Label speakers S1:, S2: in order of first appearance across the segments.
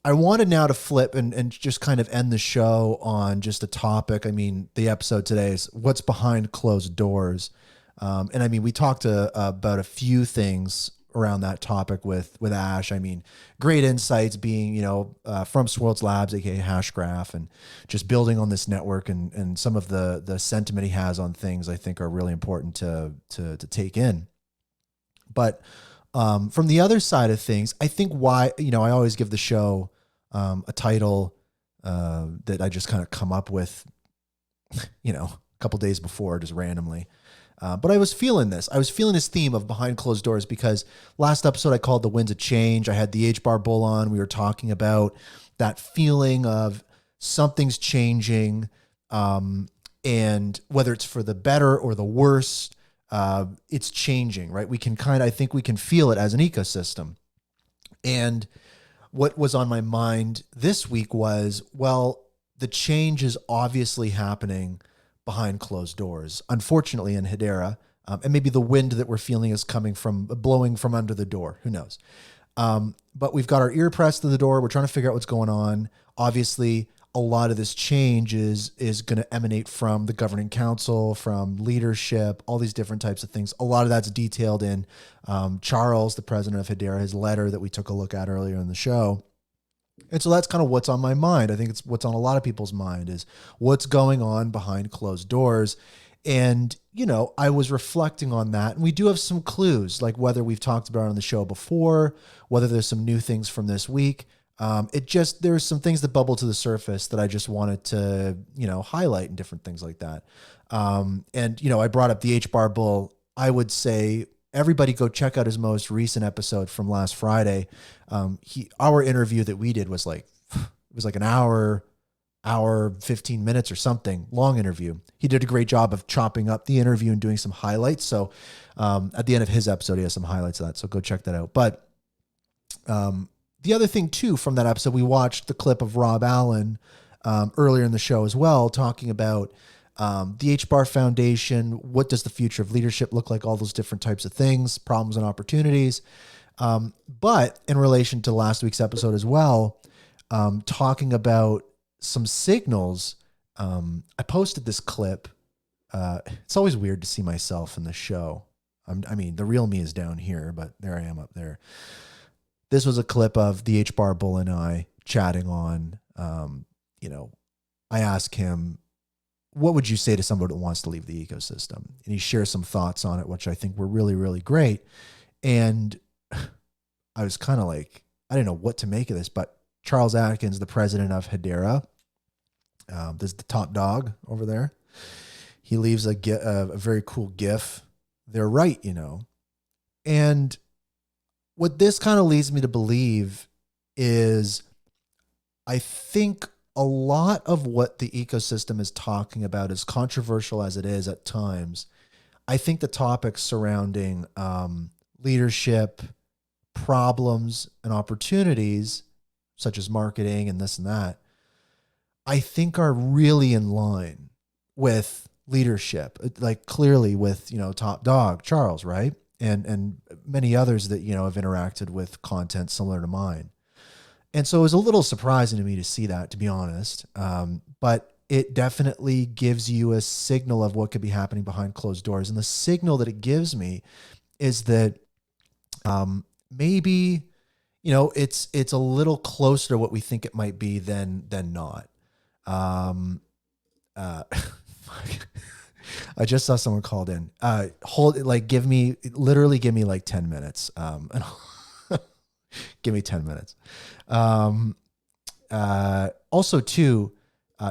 S1: I wanted now to flip and just kind of end the show on just a topic. I mean, the episode today is what's behind closed doors. And I mean, we talked about a few things around that topic with Ash. I mean, great insights being, from Swirlds Labs, aka Hashgraph, and just building on this network and some of the sentiment he has on things I think are really important to take in. But from the other side of things, I think why, I always give the show a title that I just kind of come up with, a couple days before, just randomly. But I was feeling this. I was feeling this theme of behind closed doors because last episode I called The Winds of Change. I had the HBAR bull on. We were talking about that feeling of something's changing, and whether it's for the better or the worse, it's changing, right? I think we can feel it as an ecosystem. And what was on my mind this week was, well, the change is obviously happening behind closed doors, unfortunately in Hedera. And maybe the wind that we're feeling is blowing from under the door. Who knows? But we've got our ear pressed to the door. We're trying to figure out what's going on. Obviously, a lot of this change is going to emanate from the governing council, from leadership, all these different types of things. A lot of that's detailed in Charles, the president of Hedera, his letter that we took a look at earlier in the show. And so that's kind of what's on my mind. I think it's what's on a lot of people's mind is what's going on behind closed doors. And, I was reflecting on that, and we do have some clues, like whether we've talked about it on the show before, whether there's some new things from this week. There's some things that bubble to the surface that I just wanted to, highlight and different things like that. I brought up the HBAR bull. I would say everybody go check out his most recent episode from last Friday. Our interview that we did was it was like an hour, 15 minutes or something, long interview. He did a great job of chopping up the interview and doing some highlights. So, at the end of his episode, he has some highlights of that. So go check that out. But, the other thing too, from that episode, we watched the clip of Rob Allen earlier in the show as well, talking about the HBAR Foundation. What does the future of leadership look like? All those different types of things, problems and opportunities. But in relation to last week's episode as well, talking about some signals. I posted this clip. It's always weird to see myself in the show. The real me is down here, but there I am up there. This was a clip of the HBAR bull and I chatting on, I asked him, what would you say to somebody that wants to leave the ecosystem? And he shares some thoughts on it, which I think were really, really great. And I was kind of like, I didn't know what to make of this, but Charles Atkins, the president of Hedera, there's the top dog over there. He leaves a very cool GIF. They're right, And what this kind of leads me to believe is I think a lot of what the ecosystem is talking about, as controversial as it is at times, I think the topics surrounding leadership, problems, and opportunities, such as marketing and this and that, I think are really in line with leadership, like clearly with, top dog, Charles, right? And many others that, have interacted with content similar to mine. And so it was a little surprising to me to see that, to be honest. But it definitely gives you a signal of what could be happening behind closed doors. And the signal that it gives me is that maybe, it's a little closer to what we think it might be than not. I just saw someone called in. Give me like 10 minutes. Give me 10 minutes. Also too,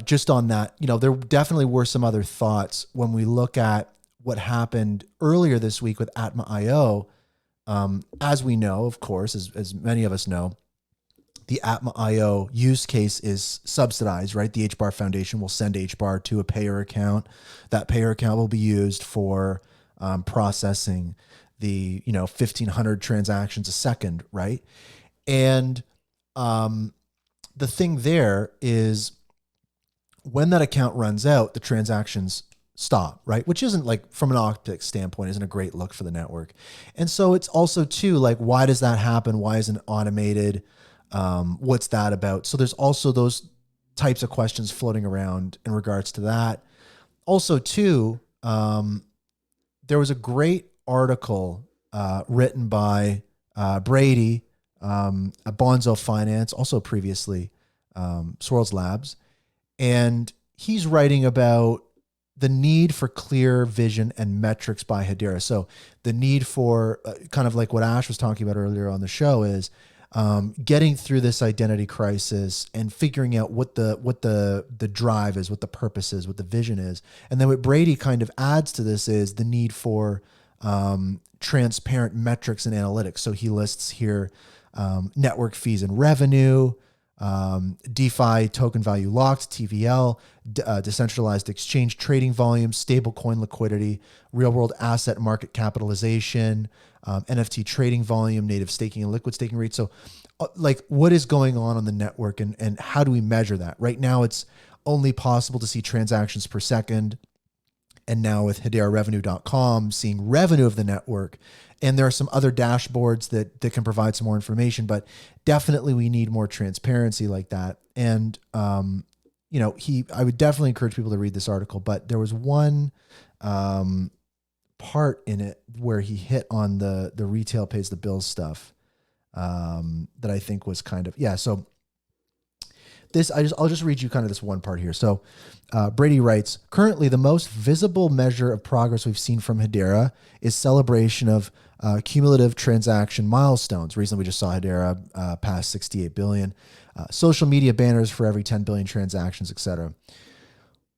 S1: just on that, there definitely were some other thoughts when we look at what happened earlier this week with Atma.io. As we know, of course, as many of us know, the Atma.io use case is subsidized, right? The HBAR Foundation will send HBAR to a payer account. That payer account will be used for processing the 1,500 transactions a second, right? And the thing there is when that account runs out, the transactions stop, right? Which isn't, like, from an optics standpoint, isn't a great look for the network. And so it's also too, like, why does that happen? Why isn't it automated? What's that about? So there's also those types of questions floating around in regards to that. Also, too, there was a great article written by Brady at Bonzo Finance, also previously Swirls Labs, and he's writing about the need for clear vision and metrics by Hedera. So the need for kind of like what Ash was talking about earlier on the show is getting through this identity crisis and figuring out what the drive is, what the purpose is, what the vision is. And then what Brady kind of adds to this is the need for transparent metrics and analytics. So he lists here network fees and revenue, DeFi token value locked, TVL, decentralized exchange trading volume, stablecoin liquidity, real world asset market capitalization, NFT trading volume, native staking and liquid staking rates. So like what is going on the network and how do we measure that? Right now it's only possible to see transactions per second. And now with HederaRevenue.com, seeing revenue of the network. And there are some other dashboards that can provide some more information, but definitely we need more transparency like that. And, I would definitely encourage people to read this article, but there was one part in it where he hit on the retail pays the bills stuff that I think was kind of, yeah. So I'll just read you kind of this one part here. So Brady writes, currently the most visible measure of progress we've seen from Hedera is celebration of cumulative transaction milestones. Recently, we just saw Hedera pass 68 billion, social media banners for every 10 billion transactions, etc.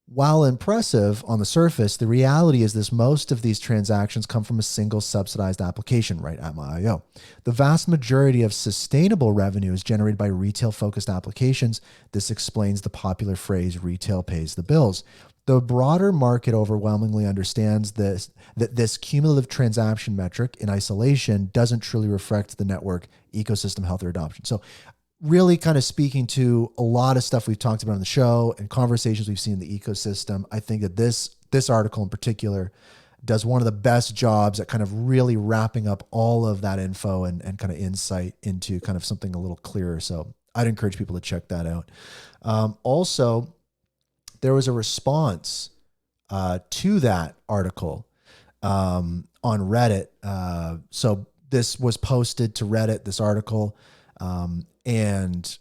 S1: While impressive on the surface, the reality is this: most of these transactions come from a single subsidized application, right, Atma.io. The vast majority of sustainable revenue is generated by retail-focused applications. This explains the popular phrase, retail pays the bills. The broader market overwhelmingly understands that this cumulative transaction metric in isolation doesn't truly reflect the network ecosystem health or adoption. So really kind of speaking to a lot of stuff we've talked about on the show and conversations we've seen in the ecosystem. I think that this article in particular does one of the best jobs at kind of really wrapping up all of that info and kind of insight into kind of something a little clearer. So I'd encourage people to check that out. Also, there was a response to that article on Reddit. So this was posted to Reddit, this article, and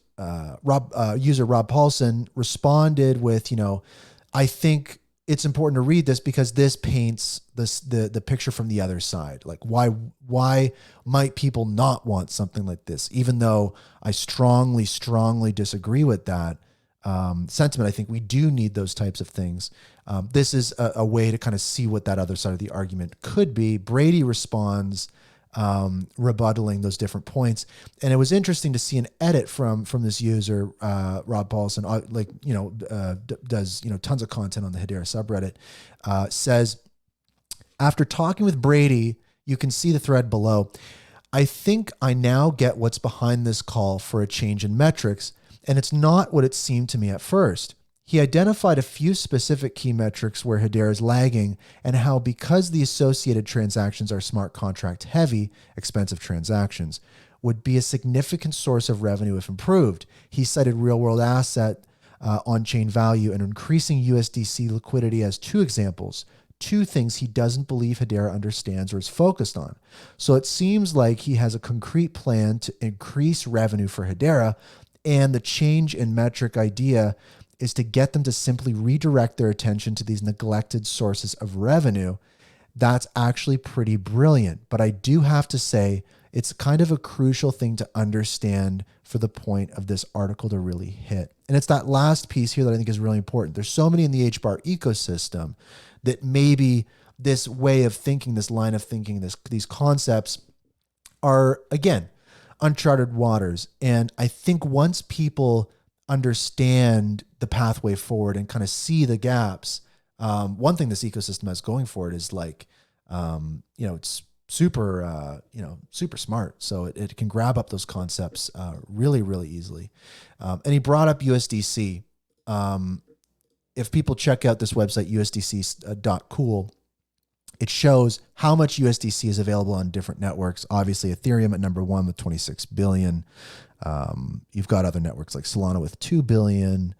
S1: user Rob Paulson responded with, I think it's important to read this because this paints the picture from the other side. Like why might people not want something like this? Even though I strongly disagree with that sentiment, I think we do need those types of things. This is a way to kind of see what that other side of the argument could be. Brady responds rebuttaling those different points. And it was interesting to see an edit from this user, Rob Paulson, does, tons of content on the Hedera subreddit, says, after talking with Brady, you can see the thread below. I think I now get what's behind this call for a change in metrics, and it's not what it seemed to me at first. He identified a few specific key metrics where Hedera is lagging and how, because the associated transactions are smart contract heavy, expensive transactions, would be a significant source of revenue if improved. He cited real world asset on-chain value and increasing USDC liquidity as two examples, two things he doesn't believe Hedera understands or is focused on. So it seems like he has a concrete plan to increase revenue for Hedera, and the change in metric idea is to get them to simply redirect their attention to these neglected sources of revenue. That's actually pretty brilliant. But I do have to say, it's kind of a crucial thing to understand for the point of this article to really hit. And it's that last piece here that I think is really important. There's so many in the HBAR ecosystem that maybe this way of thinking, this line of thinking, these concepts are, again, uncharted waters. And I think once people understand the pathway forward and kind of see the gaps, one thing this ecosystem has going for it is like, it's super smart. So it can grab up those concepts really, really easily. And he brought up USDC. If people check out this website, usdc.cool, It shows how much USDC is available on different networks. Obviously, Ethereum at number one with 26 billion. You've got other networks like Solana with 2 billion.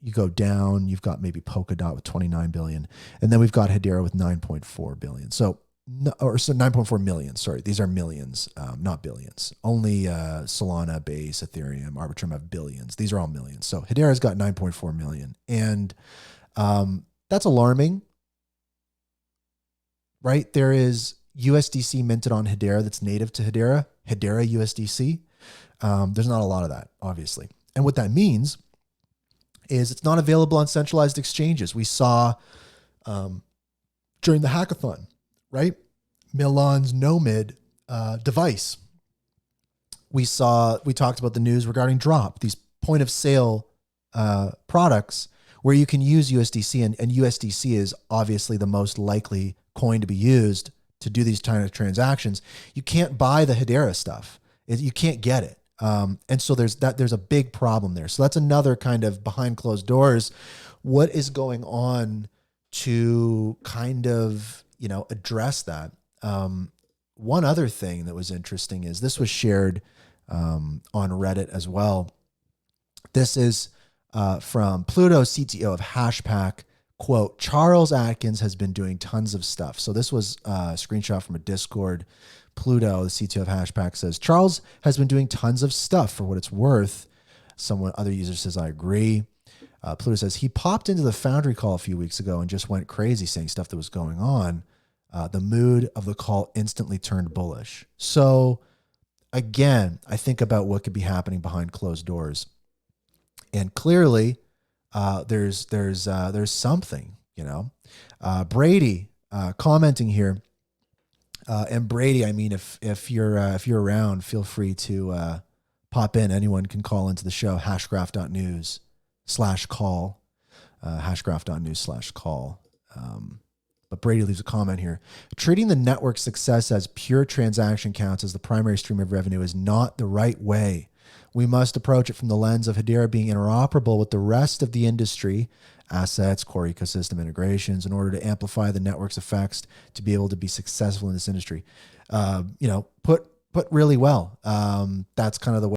S1: You go down, you've got maybe Polkadot with 29 billion. And then we've got Hedera with 9.4 billion. So 9.4 million. Sorry, these are millions, not billions. Only Solana, Base, Ethereum, Arbitrum have billions. These are all millions. So Hedera's got 9.4 million. And that's alarming, right? There is USDC minted on Hedera that's native to Hedera USDC. There's not a lot of that, obviously. And what that means is it's not available on centralized exchanges. We saw during the hackathon, right? Milan's Nomad device. We talked about the news regarding Drop, these point of sale products where you can use USDC, and USDC is obviously the most likely coin to be used to do these kind of transactions. You can't buy the Hedera stuff. You can't get it. And so there's a big problem there. So that's another kind of behind closed doors. What is going on to kind of, address that? One other thing that was interesting is this was shared on Reddit as well. This is from Pluto, CTO of Hashpack. Quote, Charles Atkins has been doing tons of stuff. So this was a screenshot from a Discord. Pluto, the CTO of Hashpack, says, Charles has been doing tons of stuff for what it's worth. Other user says, I agree. Pluto says, he popped into the Foundry call a few weeks ago and just went crazy saying stuff that was going on. The mood of the call instantly turned bullish. So again, I think about what could be happening behind closed doors. And clearly, there's something, Brady commenting here. And Brady, I mean, if you're around, feel free to pop in. Anyone can call into the show. Hashgraph.news/call. Hashgraph.news/call. But Brady leaves a comment here. Treating the network success as pure transaction counts as the primary stream of revenue is not the right way. We must approach it from the lens of Hedera being interoperable with the rest of the industry, assets, core ecosystem integrations, in order to amplify the network's effects to be able to be successful in this industry. Put really well. That's kind of the way